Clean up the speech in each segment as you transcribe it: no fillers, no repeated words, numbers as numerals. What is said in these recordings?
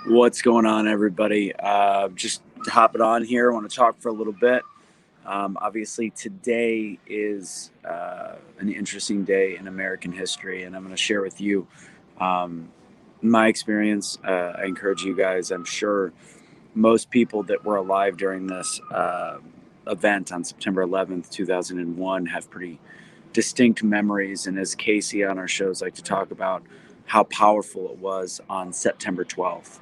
What's going on, everybody? Just hopping on here. I want to talk for a little bit. Obviously, today is an interesting day in American history, and I'm going to share with you um, my experience. I encourage you guys. I'm sure most people that were alive during this event on September 11th, 2001, have pretty distinct memories. And as Casey on our shows like to talk about, how powerful it was on September 12th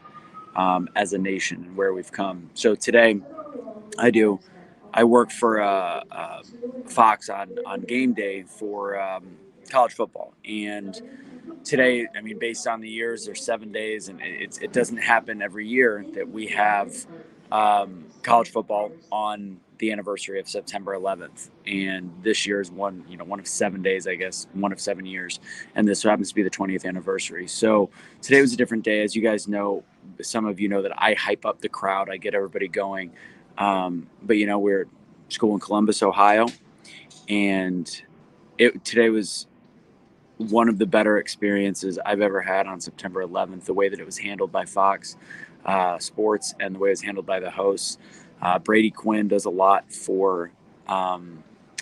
as a nation and where we've come. So today, I do. I work for Fox on game day for college football, and today, I mean, based on the years, there's 7 days, and it doesn't happen every year that we have college football on the anniversary of September 11th. And this year is one of 7 days, I guess, one of 7 years, and this happens to be the 20th anniversary. So today was a different day, as you guys know. Some of you know that I hype up the crowd, I get everybody going. But we're at school in Columbus, Ohio, and today was one of the better experiences I've ever had on September 11th. The way that it was handled by Fox Sports and the way it was handled by the hosts. Brady Quinn does a lot for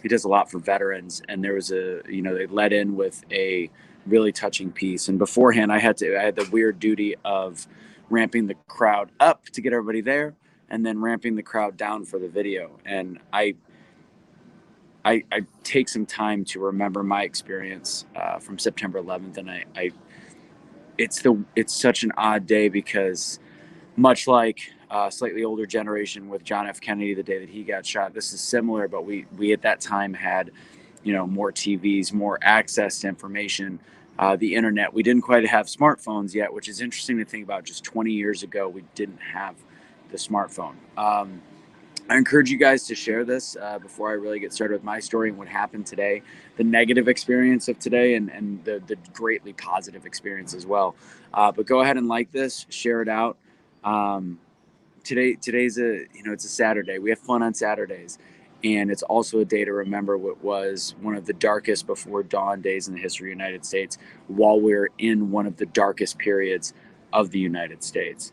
he does a lot for veterans, and there was they led in with a really touching piece. And beforehand, I had the weird duty of ramping the crowd up to get everybody there, and then ramping the crowd down for the video. And I take some time to remember my experience from September 11th, and it's such an odd day because much like slightly older generation with John F. Kennedy the day that he got shot, this is similar, but we at that time had more TVs, more access to information, the internet. We didn't quite have smartphones yet, which is interesting to think about. Just 20 years ago, we didn't have the smartphone. I encourage you guys to share this before I really get started with my story and what happened today, the negative experience of today, and the greatly positive experience as well. But go ahead and like this, share it out. Um, today's it's a Saturday. We have fun on Saturdays, and it's also a day to remember what was one of the darkest before dawn days in the history of the United States, while we're in one of the darkest periods of the United States.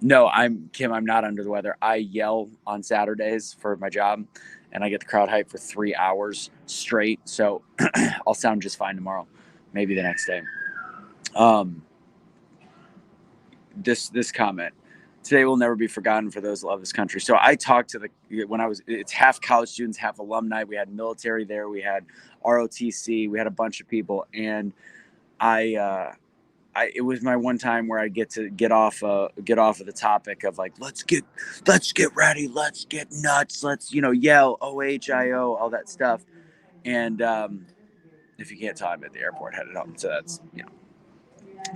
No, I'm Kim. I'm not under the weather. I yell on Saturdays for my job, and I get the crowd hype for 3 hours straight. So I'll sound just fine tomorrow, maybe the next day. Um, this comment today will never be forgotten for those who love this country. So I talked to it's half college students, half alumni. We had military there. We had ROTC. We had a bunch of people, and it was my one time where I get to get off of the topic of like, let's get ready, let's get nuts, let's yell OHIO, all that stuff. And if you can't tell, I'm at the airport headed home, so that's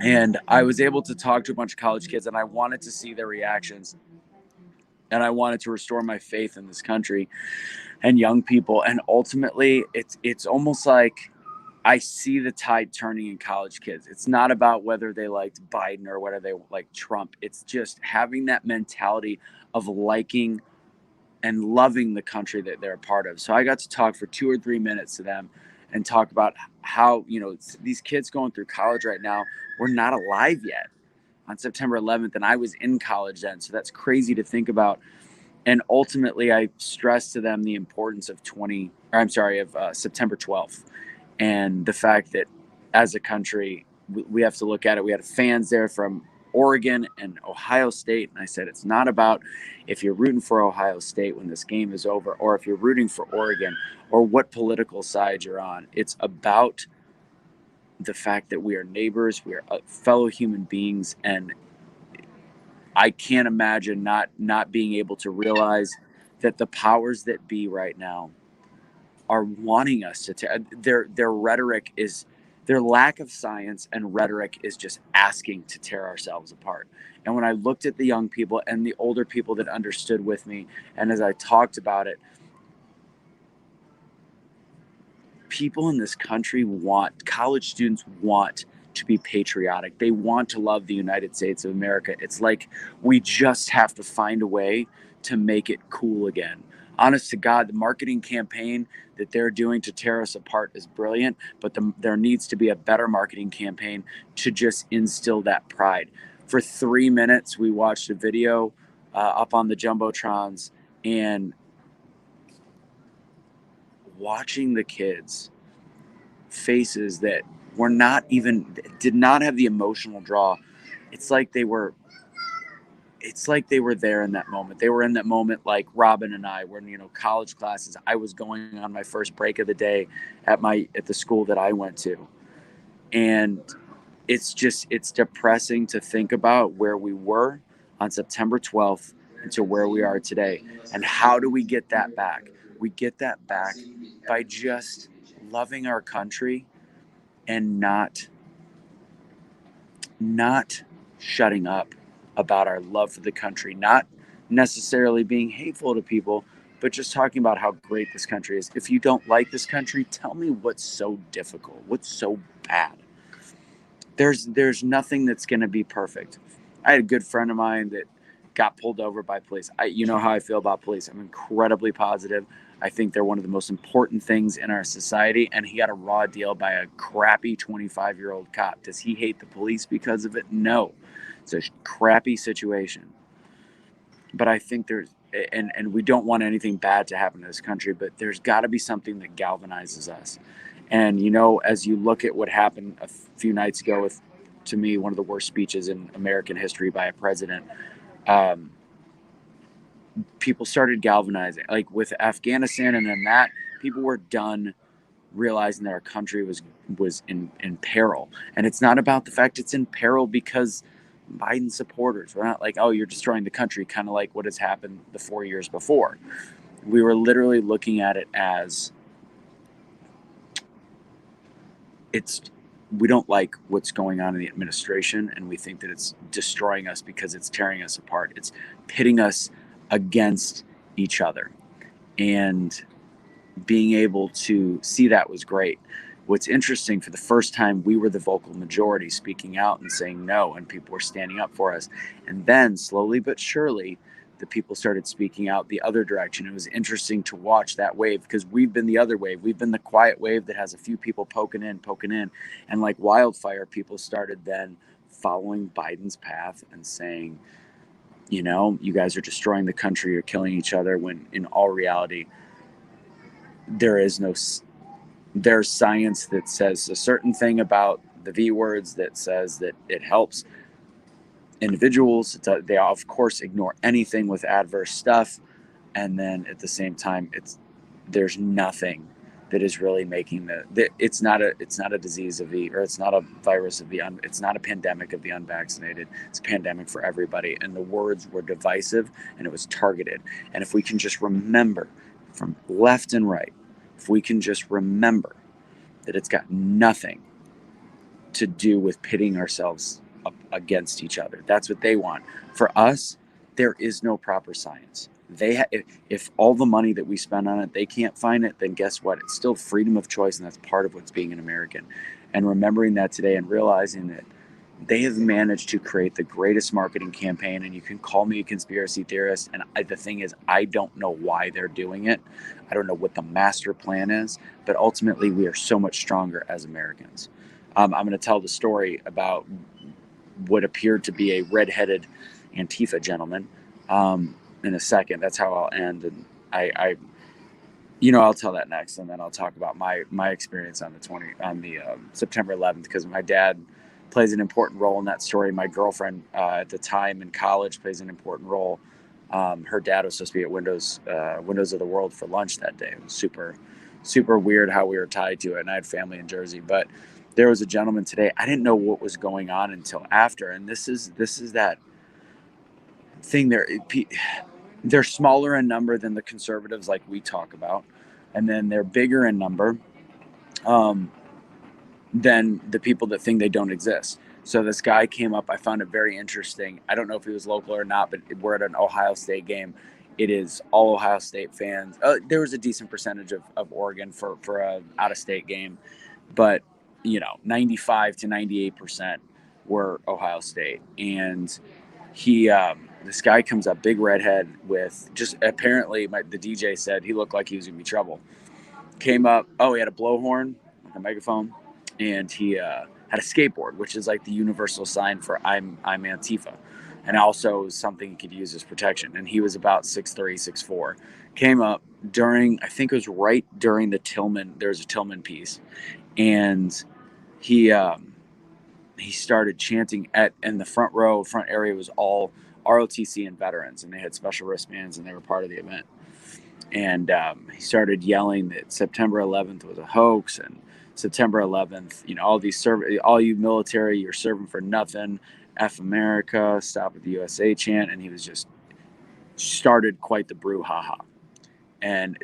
And I was able to talk to a bunch of college kids, and I wanted to see their reactions, and I wanted to restore my faith in this country and young people. And ultimately, it's almost like I see the tide turning in college kids. It's not about whether they liked Biden or whether they like Trump. It's just having that mentality of liking and loving the country that they're a part of. So I got to talk for 2 or 3 minutes to them and talk about how, these kids going through college right now were not alive yet on September 11th. And I was in college then. So that's crazy to think about. And ultimately, I stressed to them the importance of September 12th, and the fact that as a country, we have to look at it. We had fans there from Oregon and Ohio State, and I said it's not about if you're rooting for Ohio State when this game is over, or if you're rooting for Oregon, or what political side you're on. It's about the fact that we are neighbors, we are fellow human beings, and I can't imagine not being able to realize that the powers that be right now are wanting us to their rhetoric is their lack of science and rhetoric is just asking to tear ourselves apart. And when I looked at the young people and the older people that understood with me, and as I talked about it, people in this country college students want to be patriotic. They want to love the United States of America. It's like we just have to find a way to make it cool again. Honest to God, the marketing campaign that they're doing to tear us apart is brilliant, but there needs to be a better marketing campaign to just instill that pride. For 3 minutes, we watched a video up on the jumbotrons, and watching the kids' faces that were not even did not have the emotional draw. It's like they were there in that moment. They were in that moment like Robin and I were in, college classes. I was going on my first break of the day at the school that I went to. And it's depressing to think about where we were on September 12th and to where we are today. And how do we get that back? We get that back by just loving our country and not shutting up about our love for the country, not necessarily being hateful to people, but just talking about how great this country is. If you don't like this country, tell me what's so difficult, what's so bad. There's nothing that's going to be perfect. I had a good friend of mine that got pulled over by police. You know how I feel about police. I'm incredibly positive. I think they're one of the most important things in our society, and he got a raw deal by a crappy 25-year-old cop. Does he hate the police because of it? No. It's a crappy situation. But I think and we don't want anything bad to happen to this country, but there's got to be something that galvanizes us. And, as you look at what happened a few nights ago with, to me, one of the worst speeches in American history by a president, people started galvanizing. Like with Afghanistan and then that, people were done realizing that our country was in peril. And it's not about the fact it's in peril because Biden supporters. We're not like, oh, you're destroying the country, kind of like what has happened the 4 years before. We were literally looking at it as we don't like what's going on in the administration, and we think that it's destroying us because it's tearing us apart. It's pitting us against each other. And being able to see that was great. What's interesting, for the first time, we were the vocal majority speaking out and saying no, and people were standing up for us. And then slowly but surely, the people started speaking out the other direction. It was interesting to watch that wave because we've been the other wave. We've been the quiet wave that has a few people poking in. And like wildfire, people started then following Biden's path and saying, you guys are destroying the country, you're killing each other, when in all reality, there's science that says a certain thing about the V words that says that it helps individuals. They of course ignore anything with adverse stuff, and then at the same time, there's nothing that is really making it's not a disease of the, or it's not a virus of the it's not a pandemic of the unvaccinated. It's a pandemic for everybody, and the words were divisive and it was targeted. And if we can just remember from left and right, if we can just remember that it's got nothing to do with pitting ourselves up against each other. That's what they want. For us, there is no proper science. If all the money that we spend on it, they can't find it, then guess what? It's still freedom of choice, and that's part of what's being an American. And remembering that today and realizing that they have managed to create the greatest marketing campaign, and you can call me a conspiracy theorist. And the thing is, I don't know why they're doing it. I don't know what the master plan is, but ultimately we are so much stronger as Americans. I'm going to tell the story about what appeared to be a redheaded Antifa gentleman in a second. That's how I'll end. And I'll tell that next, and then I'll talk about my experience on the September 11th, because my dad plays an important role in that story. My girlfriend at the time in college plays an important role. Her dad was supposed to be at Windows of the World for lunch that day. It was super, super weird how we were tied to it, and I had family in Jersey. But there was a gentleman today. I didn't know what was going on until after, and this is that thing. They're smaller in number than the conservatives, like we talk about, and then they're bigger in number than the people that think they don't exist. So this guy came up. I found it very interesting. I don't know if he was local or not, but we're at an Ohio State game. It is all Ohio State fans. There was a decent percentage of Oregon for a out-of-state game, but 95 to 98% were Ohio State. And this guy comes up, big redhead, with just apparently the DJ said he looked like he was gonna be trouble. Came up. Oh, he had a blowhorn, like a megaphone, and he had a skateboard, which is like the universal sign for I'm Antifa, and also something he could use as protection. And he was about 6'3", 6'4". Came up during, I think it was right during the Tillman. There was a Tillman piece, and he he started chanting and the front area was all ROTC and veterans, and they had special wristbands, and they were part of the event. And he started yelling that September 11th was a hoax, and September 11th, all you military, you're serving for nothing. F America, stop with the USA chant, and he was just started quite the brouhaha. And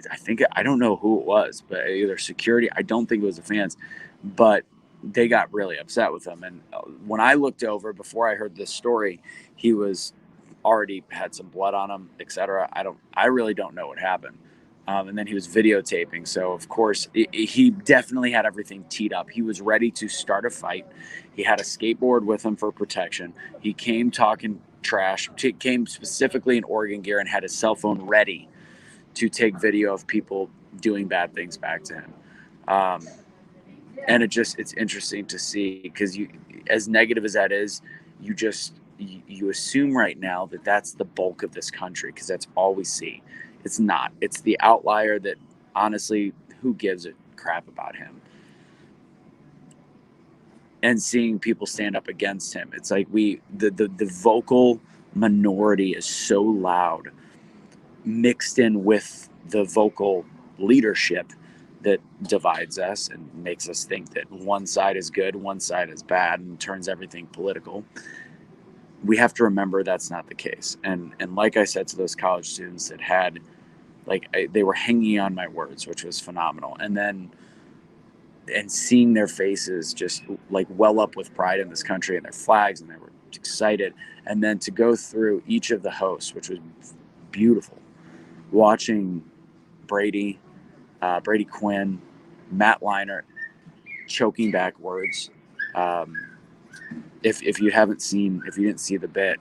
I don't know who it was, but either security. I don't think it was the fans, but they got really upset with him. And when I looked over before I heard this story, he was already had some blood on him, etc. I really don't know what happened. And then he was videotaping, so of course he definitely had everything teed up. He was ready to start a fight. He had a skateboard with him for protection. He came talking trash. Came specifically in Oregon gear and had his cell phone ready to take video of people doing bad things back to him. And it's interesting to see, because as negative as that is, you assume right now that that's the bulk of this country, because that's all we see. It's not. It's the outlier that, honestly, who gives a crap about him? And seeing people stand up against him, it's like the vocal minority is so loud, mixed in with the vocal leadership that divides us and makes us think that one side is good, one side is bad, and turns everything political. We have to remember that's not the case. And like I said to those college students that had, they were hanging on my words, which was phenomenal. And seeing their faces just like well up with pride in this country and their flags, and they were excited. And then to go through each of the hosts, which was beautiful, watching Brady Quinn, Matt Leinart choking back words. If you didn't see the bit,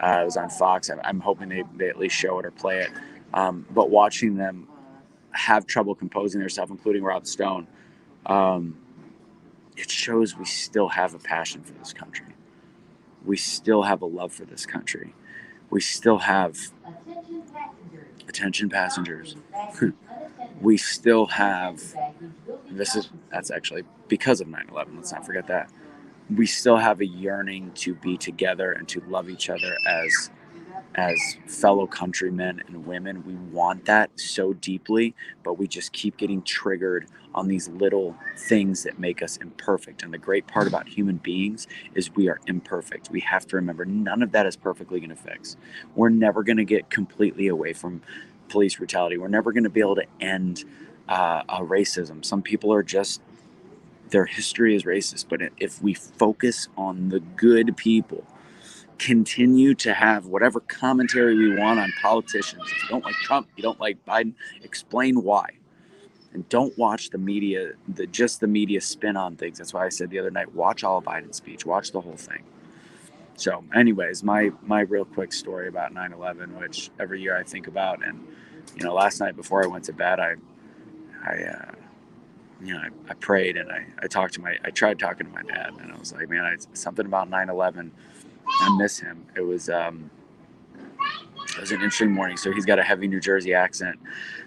it was on Fox. I'm hoping they at least show it or play it. But watching them have trouble composing themselves, including Rob Stone, it shows we still have a passion for this country. We still have a love for this country. We still have attention passengers. We still have, that's actually because of 9/11. Let's not forget that. We still have a yearning to be together and to love each other as fellow countrymen and women. We want that so deeply, but we just keep getting triggered on these little things that make us imperfect. And the great part about human beings is we are imperfect. We have to remember none of that is perfectly going to fix. We're never going to get completely away from police brutality. We're never going to be able to end racism. Some people are just, their history is racist. But if we focus on the good people, continue to have whatever commentary we want on politicians. If you don't like Trump, you don't like Biden, explain why. And don't watch the media, the media spin on things. That's why I said the other night, watch all of Biden's speech, watch the whole thing. So anyways, my real quick story about 9/11, which every year I think about. And, last night before I went to bed, I prayed, and I tried talking to my dad, and I was like, man, something about 9/11. I miss him. It was an interesting morning. So he's got a heavy New Jersey accent.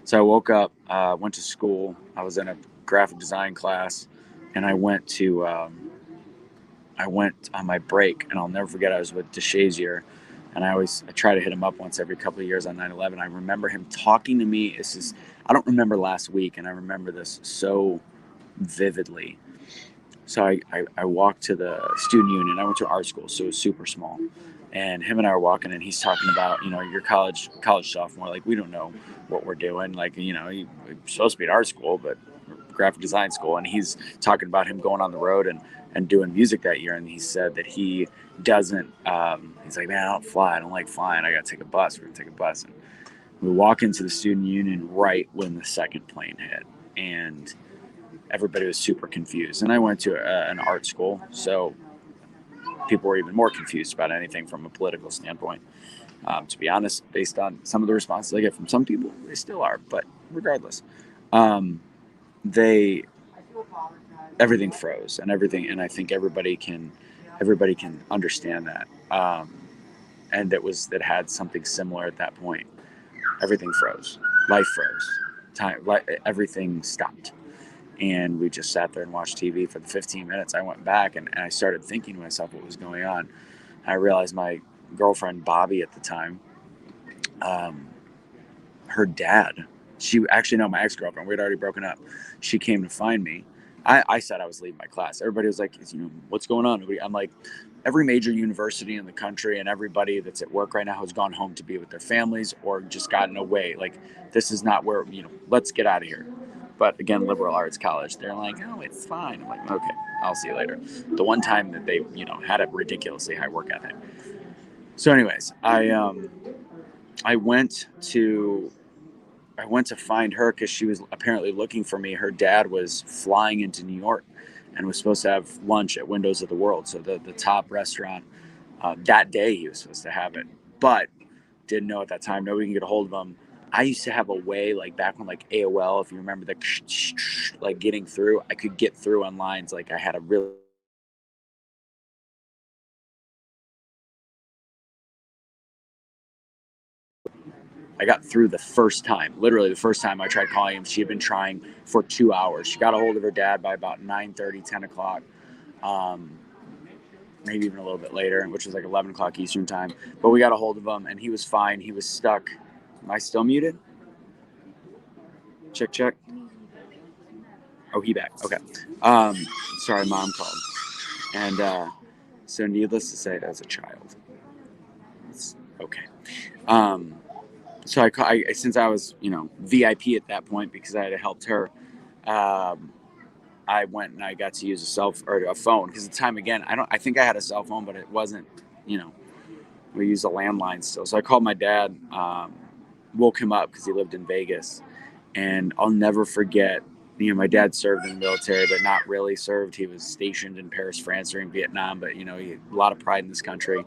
So I woke up, went to school. I was in a graphic design class, and I went on my break, and I'll never forget, I was with DeShazier, and I try to hit him up once every couple of years on 9/11. I remember him talking to me. I don't remember last week, and I remember this so vividly. So I walked to the student union. I went to art school, so it was super small. And him and I were walking, and he's talking about, your college sophomore. Like, we don't know what we're doing. Like, you're supposed to be at art school, but graphic design school. And he's talking about him going on the road and doing music that year. And he said that he doesn't, he's like, man, I don't fly. I don't like flying. I got to take a bus. We're going to take a bus. And we walk into the student union right when the second plane hit. And everybody was super confused. And I went to an art school, so people were even more confused about anything from a political standpoint. To be honest, based on some of the responses I get from some people, they still are. But regardless, they everything froze, and I think everybody can understand that. And that had something similar at that point. Everything froze, life froze, everything stopped, and we just sat there and watched TV for the 15 minutes. I went back and I started thinking to myself what was going on. I realized my girlfriend Bobby at the time, um, her dad, she actually, no, my ex-girlfriend, we'd already broken up. She came to find me. I said I was leaving my class. Everybody was like, what's going on? I'm like, every major university in the country and everybody that's at work right now has gone home to be with their families or just gotten away. Like, this is not where, let's get out of here. But again, liberal arts college, they're like, oh, it's fine. I'm like, okay, I'll see you later. The one time that they, had a ridiculously high work ethic. So anyways, I went to find her because she was apparently looking for me. Her dad was flying into New York and was supposed to have lunch at Windows of the World, so the top restaurant. That day he was supposed to have it, but didn't know at that time. Nobody can get a hold of him. I used to have a way, like back when like AOL, if you remember the like getting through, I could get through on lines. Like I had a really I got through the first time. Literally, the first time I tried calling him, she had been trying for 2 hours. She got a hold of her dad by about 9:30, 10 o'clock, um, maybe even a little bit later, which was like 11 o'clock Eastern time. But we got a hold of him, and he was fine. He was stuck. Am I still muted? Check, check. Oh, he back. Okay. Um, Sorry, mom called. And so, needless to say, as a child, it's okay. Um, so since I was, VIP at that point because I had helped her, um, I went and I got to use a phone because at the time again, I think I had a cell phone, but it wasn't, you know, we used a landline still. So I called my dad, woke him up because he lived in Vegas, and I'll never forget. My dad served in the military, but not really served. He was stationed in Paris, France, or in Vietnam. But he had a lot of pride in this country,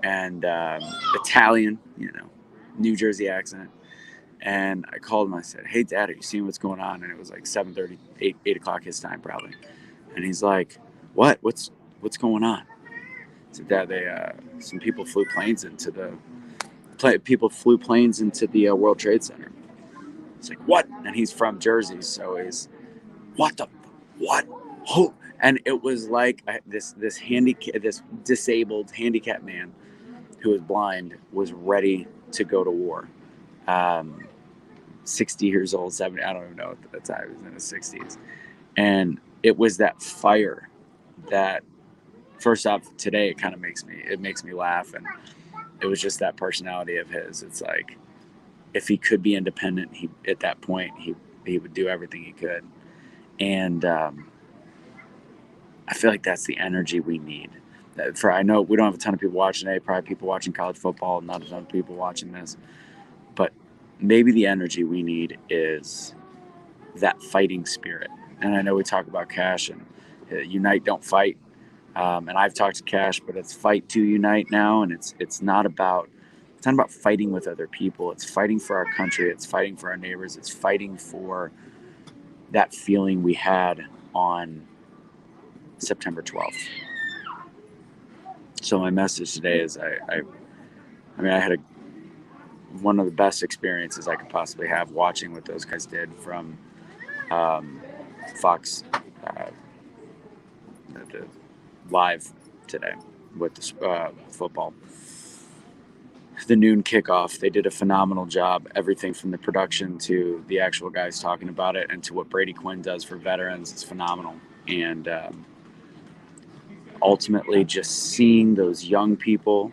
and Italian, New Jersey accent. And I called him. I said, "Hey, Dad, are you seeing what's going on?" And it was like 7:30, 8 o'clock his time probably. And he's like, "What? What's going on?" I said, "Dad, some people flew planes into the World Trade Center." He's like, "What?" And he's from Jersey, so he's, "What the what? Who?" And it was like this disabled handicapped man who was blind was ready to go to war. Um, 60 years old, 70, I don't even know at the time, he was in his 60s. And it was that fire that, first off, today it makes me laugh. And it was just that personality of his. It's like, if he could be independent, at that point, he would do everything he could. And I feel like that's the energy we need. I know we don't have a ton of people watching today, probably people watching college football, not a ton of people watching this. But maybe the energy we need is that fighting spirit. And I know we talk about Cash and unite, don't fight. And I've talked to Cash, but it's fight to unite now. And it's not about fighting with other people. It's fighting for our country. It's fighting for our neighbors. It's fighting for that feeling we had on September 12th. So my message today is I had one of the best experiences I could possibly have watching what those guys did from Fox the live today with the football. The noon kickoff, they did a phenomenal job. Everything from the production to the actual guys talking about it and to what Brady Quinn does for veterans, it's phenomenal. And ultimately, just seeing those young people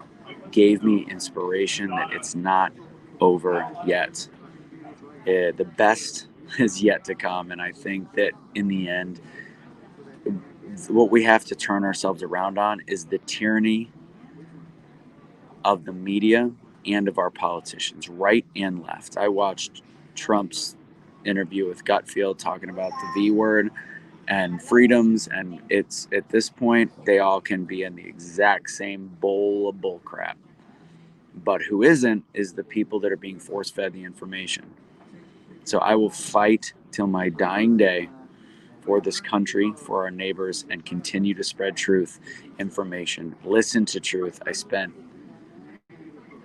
gave me inspiration that it's not over yet. The best is yet to come. And I think that in the end, what we have to turn ourselves around on is the tyranny of the media and of our politicians, right and left. I watched Trump's interview with Gutfield talking about the V word and freedoms, and it's at this point they all can be in the exact same bowl of bull crap. But who isn't is the people that are being force fed the information. So I will fight till my dying day for this country, for our neighbors, and continue to spread truth, information, listen to truth. I spent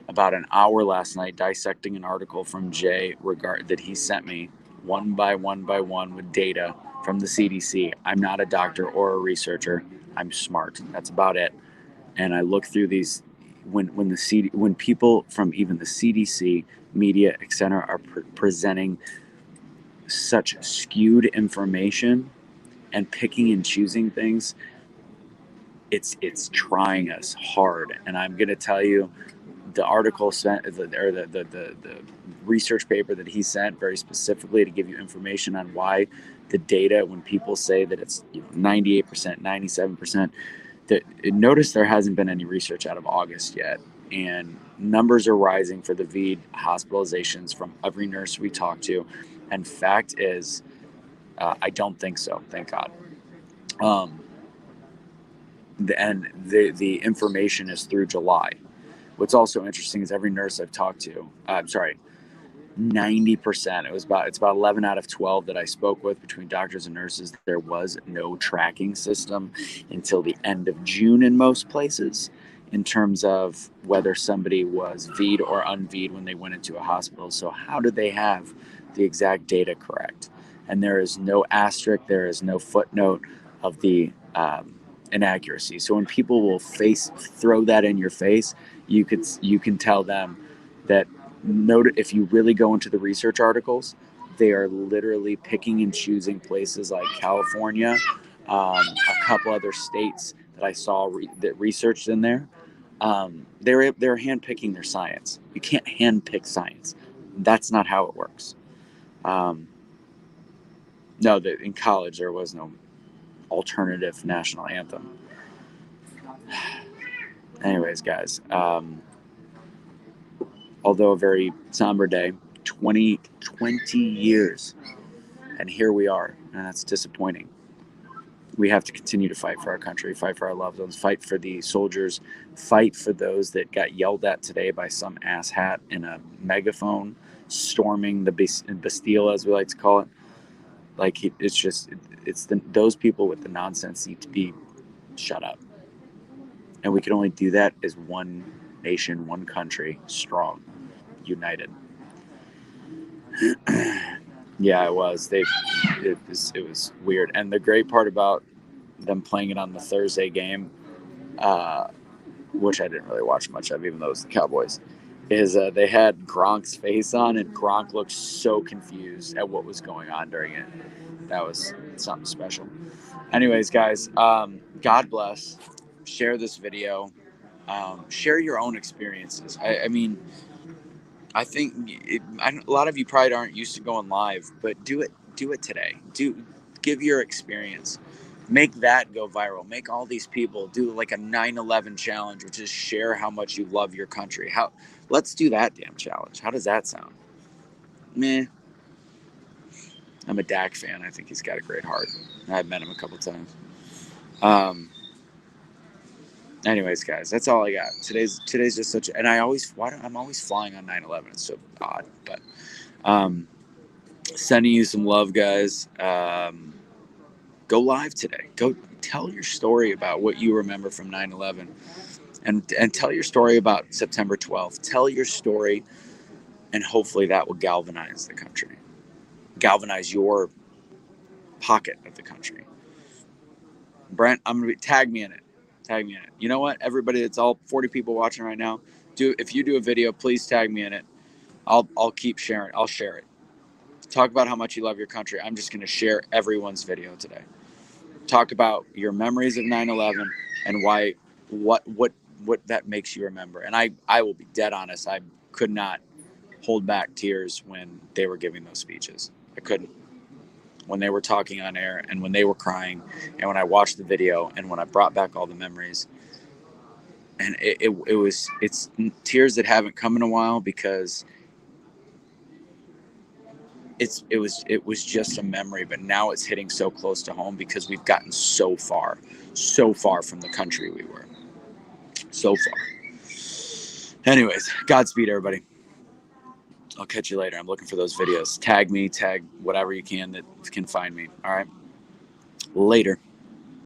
about an hour last night dissecting an article from Jay that he sent me one by one with data from the CDC. I'm not a doctor or a researcher. I'm smart. That's about it. And I look through these when people from even the CDC, media, etc., are presenting such skewed information and picking and choosing things, it's trying us hard. And I'm going to tell you, the article sent, or the research paper that he sent very specifically to give you information on why the data, when people say that it's 98%, 97%, notice there hasn't been any research out of August yet. And numbers are rising for the VED hospitalizations from every nurse we talk to. And fact is, I don't think so. Thank God. The information is through July. What's also interesting is every nurse I've talked to, 90%, it's about 11 out of 12 that I spoke with between doctors and nurses, there was no tracking system until the end of June in most places in terms of whether somebody was VED or unVED when they went into a hospital. So how do they have the exact data correct? And there is no asterisk, there is no footnote of the inaccuracy. So when people will throw that in your face, you can tell them that if you really go into the research articles, they are literally picking and choosing places like California, a couple other states that I saw that researched in there. They're handpicking their science. You can't handpick science. That's not how it works. No, in college there was no alternative national anthem. Anyways, guys, although a very somber day, 20 years, and here we are, and that's disappointing. We have to continue to fight for our country, fight for our loved ones, fight for the soldiers, fight for those that got yelled at today by some asshat in a megaphone, storming the Bastille, as we like to call it. Like, those people with the nonsense need to be shut up. And we can only do that as one nation, one country, strong, united. Yeah, it was. It was weird. And the great part about them playing it on the Thursday game, which I didn't really watch much of, even though it was the Cowboys, is they had Gronk's face on, and Gronk looked so confused at what was going on during it. That was something special. Anyways, guys, God bless. Share this video. Share your own experiences. I mean, I think a lot of you probably aren't used to going live, but do it today. Give your experience. Make that go viral. Make all these people do like a 9/11 challenge, which is share how much you love your country. Let's do that damn challenge. How does that sound? Meh. I'm a Dak fan. I think he's got a great heart. I've met him a couple times. Anyways, guys, that's all I got. Today's just such, and I'm always flying on 9/11. It's so odd, but sending you some love, guys. Go live today. Go tell your story about what you remember from 9/11, and tell your story about September 12th. Tell your story, and hopefully that will galvanize the country, galvanize your pocket of the country. Brent, tag me in it. You know what? Everybody, it's all 40 people watching right now. If you do a video, please tag me in it. I'll keep sharing. I'll share it. Talk about how much you love your country. I'm just going to share everyone's video today. Talk about your memories of 9/11 and what that makes you remember. And I will be dead honest. I could not hold back tears when they were giving those speeches. I couldn't. When they were talking on air, and when they were crying, and when I watched the video, and when I brought back all the memories, and it's tears that haven't come in a while, because it was just a memory, but now it's hitting so close to home because we've gotten so far from the country we were. So far. Anyways, Godspeed, everybody. I'll catch you later. I'm looking for those videos. Tag me, tag whatever you can that can find me. All right. Later.